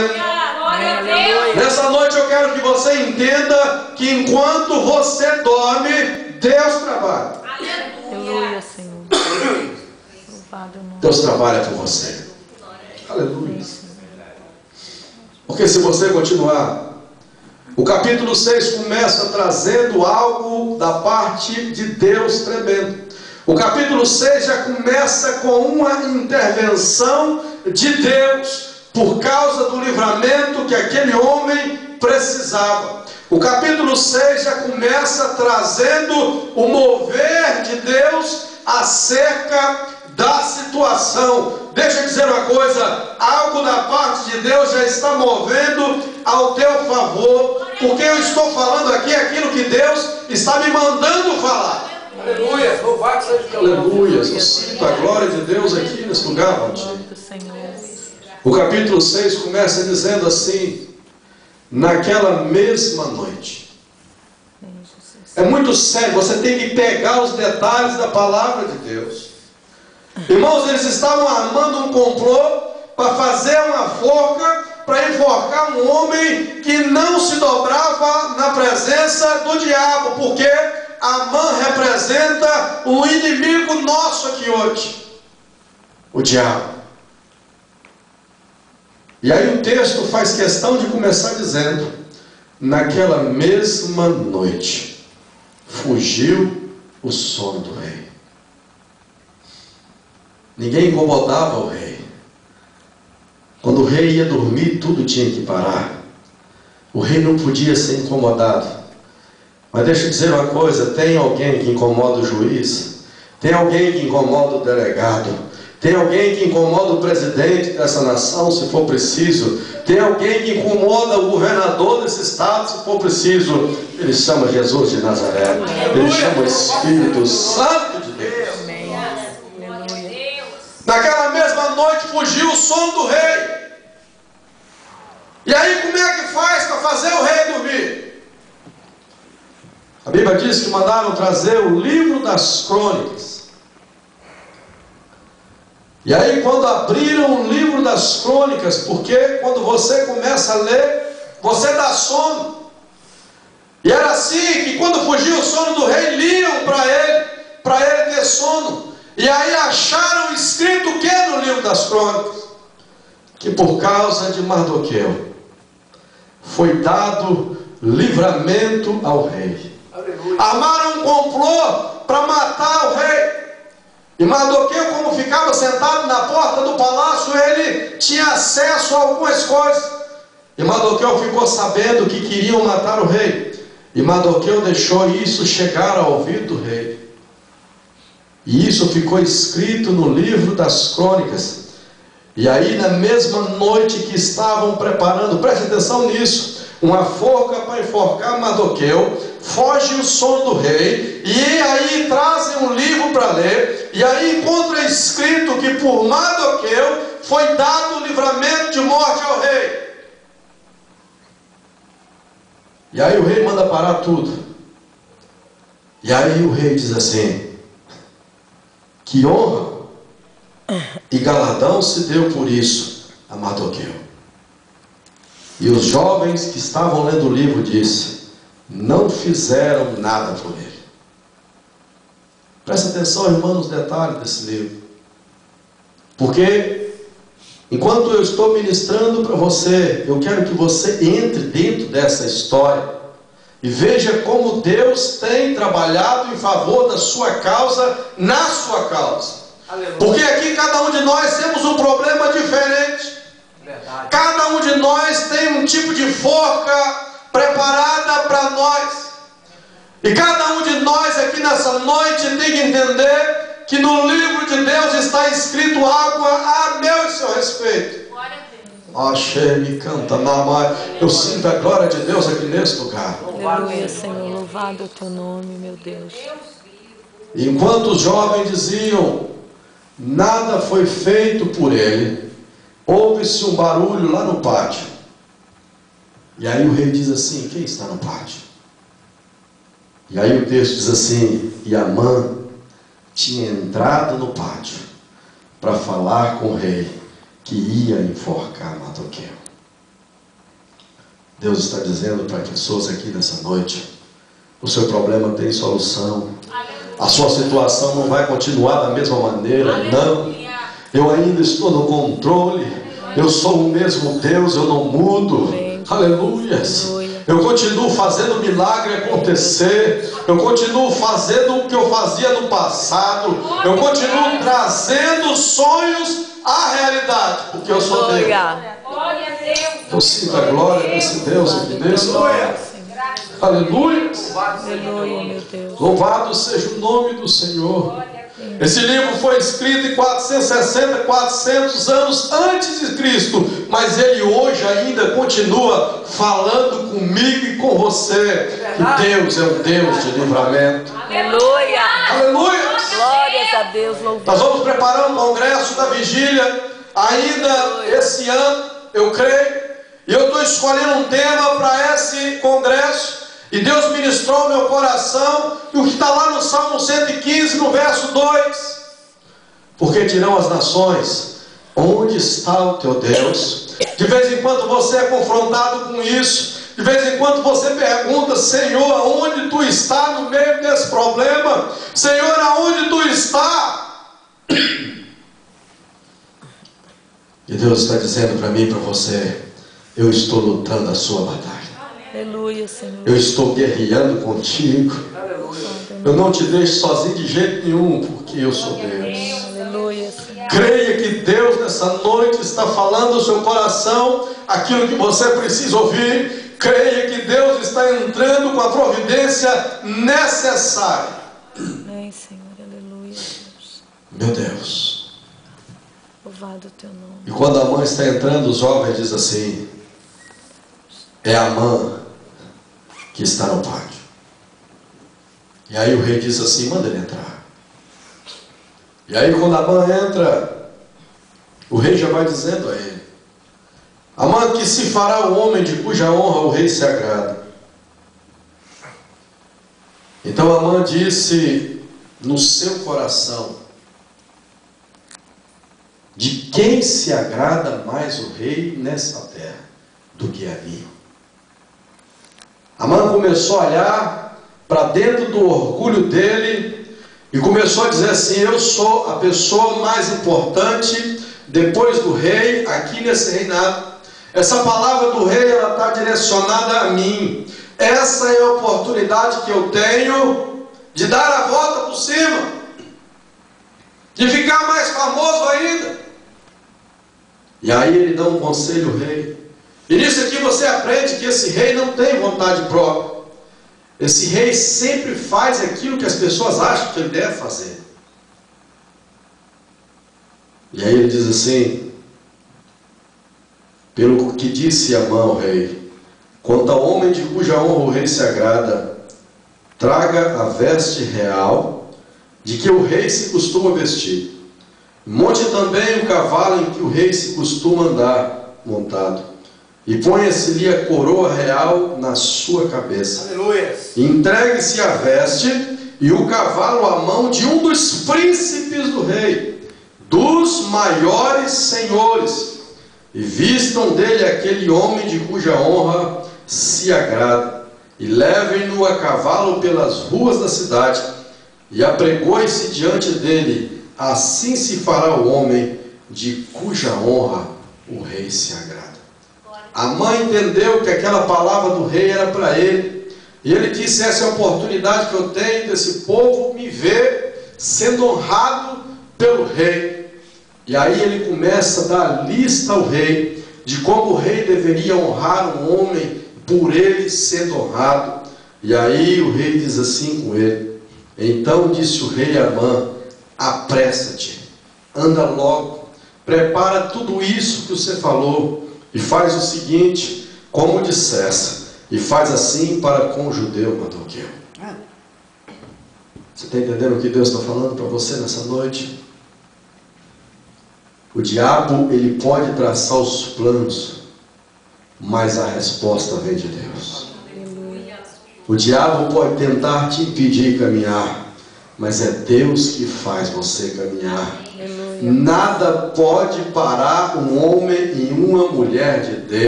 dizendo? Nessa noite eu quero que você entenda que enquanto você dorme, Deus trabalha. Aleluia, Senhor. Deus trabalha por você. Aleluia. Porque se você continuar, o capítulo 6 começa trazendo algo da parte de Deus tremendo. O capítulo 6 já começa com uma intervenção de Deus por causa do livramento que aquele homem precisava. O capítulo 6 já começa trazendo o mover de Deus acerca da situação. Deixa eu dizer uma coisa, algo da parte de Deus já está movendo ao teu favor, porque eu estou falando aqui aquilo que Deus está me mandando falar. Aleluia, louvado seja o teu nome. Aleluia, eu sinto a glória de Deus aqui nesse lugar, Valdir. O capítulo 6 começa dizendo assim: naquela mesma noite. É muito sério, você tem que pegar os detalhes da palavra de Deus. Irmãos, eles estavam armando um complô para fazer uma forca, para enforcar um homem que não se dobrava na presença do diabo, porque Amã representa o inimigo nosso aqui hoje, o diabo. E aí o texto faz questão de começar dizendo: naquela mesma noite fugiu o sono do rei. Ninguém incomodava o rei. Quando o rei ia dormir, tudo tinha que parar. O rei não podia ser incomodado. Mas deixa eu dizer uma coisa: tem alguém que incomoda o juiz, tem alguém que incomoda o delegado, tem alguém que incomoda o presidente dessa nação, se for preciso, tem alguém que incomoda o governador desse estado, se for preciso. Ele chama Jesus de Nazaré, ele chama o Espírito Santo de Deus. Naquela mesma noite fugiu o sono do rei. E aí como é que faz para fazer o rei dormir? A Bíblia diz que mandaram trazer o livro das crônicas. E aí quando abriram o livro das crônicas, porque quando você começa a ler, você dá sono. E era assim que quando fugia o sono do rei, liam para ele ter sono. E aí acharam escrito o que no livro das crônicas? Que por causa de Mardoqueu foi dado livramento ao rei. Aleluia. Armaram um complô para matar o rei. E Mardoqueu, como ficava sentado na porta do palácio, ele tinha acesso a algumas coisas. E Mardoqueu ficou sabendo que queriam matar o rei. E Mardoqueu deixou isso chegar ao ouvido do rei. E isso ficou escrito no livro das crônicas. E aí na mesma noite que estavam preparando, preste atenção nisso, uma forca para enforcar Mardoqueu, foge o sono do rei, e aí trazem um livro para ler, e aí encontra escrito que por Mardoqueu foi dado o livramento de morte ao rei. E aí o rei manda parar tudo. E aí o rei diz assim: que honra e galardão se deu por isso a Mardoqueu. E os jovens que estavam lendo o livro disse: não fizeram nada por ele. Presta atenção, irmão, nos detalhes desse livro. Porque enquanto eu estou ministrando para você, eu quero que você entre dentro dessa história e veja como Deus tem trabalhado em favor da sua causa, na sua causa. Aleluia. Porque aqui cada um de nós temos um problema diferente. Verdade. Cada um de nós tem um tipo de forca preparada para nós. E cada um de nós aqui nessa noite tem que entender que no livro de Deus está escrito algo a meu e seu respeito. Me canta, mamãe. Eu sinto a glória de Deus aqui nesse lugar. Aleluia, Senhor, louvado é o teu nome, meu Deus. Enquanto os jovens diziam: nada foi feito por ele, ouve-se um barulho lá no pátio. E aí o rei diz assim: quem está no pátio? E aí o texto diz assim: e Amã tinha entrado no pátio para falar com o rei que ia enforcar Mardoqueu. Deus está dizendo para pessoas aqui nessa noite: o seu problema tem solução. A sua situação não vai continuar da mesma maneira, não. Eu ainda estou no controle. Eu sou o mesmo Deus, eu não mudo. Aleluias. Eu continuo fazendo o milagre acontecer. Eu continuo fazendo o que eu fazia no passado. Eu continuo trazendo sonhos à realidade, porque eu sou Deus. Eu sinto a glória desse Deus aqui nesse momento. Aleluia. Aleluia, meu Deus. Louvado seja o nome do Senhor. Esse livro foi escrito em 460, 400 anos antes de Cristo, mas ele hoje ainda continua falando comigo e com você. Que Deus é um Deus de livramento. Aleluia. Aleluia. Glórias a Deus, Nós louvado. vamos preparar um congresso da vigília ainda esse ano, eu creio. E eu estou escolhendo um tema para esse congresso. E Deus ministrou ao meu coração. E o que está lá no Salmo 115, no verso 2: porque dirão as nações: onde está o teu Deus? De vez em quando você é confrontado com isso. De vez em quando você pergunta: Senhor, aonde tu está no meio desse problema? Senhor, aonde tu está? E Deus está dizendo para mim e para você: eu estou lutando a sua batalha. Aleluia, Senhor. Eu estou guerreando contigo. Eu não te deixo sozinho de jeito nenhum, porque eu sou Deus. Aleluia, Senhor. Creia que Deus nessa noite está falando ao seu coração aquilo que você precisa ouvir. Creia que Deus está entrando com a providência necessária. Amém, Senhor. Aleluia, Deus. Meu Deus. Louvado o teu nome. E quando a mãe está entrando, os jovens dizem assim: é a mãe que está no pátio. E aí o rei diz assim: manda ele entrar. E aí quando a mãe entra, o rei já vai dizendo a ele: a mãe que se fará o homem de cuja honra o rei se agrada. Então a mãe disse no seu coração: de quem se agrada mais o rei nessa terra do que a mim? Amã começou a olhar para dentro do orgulho dele e começou a dizer assim: eu sou a pessoa mais importante depois do rei aqui nesse reinado. Essa palavra do rei, ela está direcionada a mim. Essa é a oportunidade que eu tenho de dar a volta por cima, de ficar mais famoso ainda. E aí ele dá um conselho ao rei. E nisso aqui você aprende que esse rei não tem vontade própria. Esse rei sempre faz aquilo que as pessoas acham que ele deve fazer. E aí ele diz assim: pelo que disse Amã ao rei, quanto ao homem de cuja honra o rei se agrada, traga a veste real de que o rei se costuma vestir. Monte também o cavalo em que o rei se costuma andar montado. E ponha-se-lhe a coroa real na sua cabeça. Aleluia. Entregue-se a veste e o cavalo à mão de um dos príncipes do rei, dos maiores senhores, e vistam dele aquele homem de cuja honra se agrada, e levem-no a cavalo pelas ruas da cidade, e apregoe-se diante dele. Assim se fará o homem de cuja honra o rei se agrada. A mãe entendeu que aquela palavra do rei era para ele. E ele disse: essa é a oportunidade que eu tenho desse povo me ver sendo honrado pelo rei. E aí ele começa a dar lista ao rei de como o rei deveria honrar um homem por ele sendo honrado. E aí o rei diz assim com ele: então disse o rei a Amã: apressa-te, anda logo, prepara tudo isso que você falou, e faz o seguinte, como dissesse, e faz assim para com o judeu Mardoqueu. Você está entendendo o que Deus está falando para você nessa noite? O diabo, ele pode traçar os planos, mas a resposta vem de Deus. O diabo pode tentar te impedir de caminhar, mas é Deus que faz você caminhar. Nada pode parar um homem e uma mulher de Deus.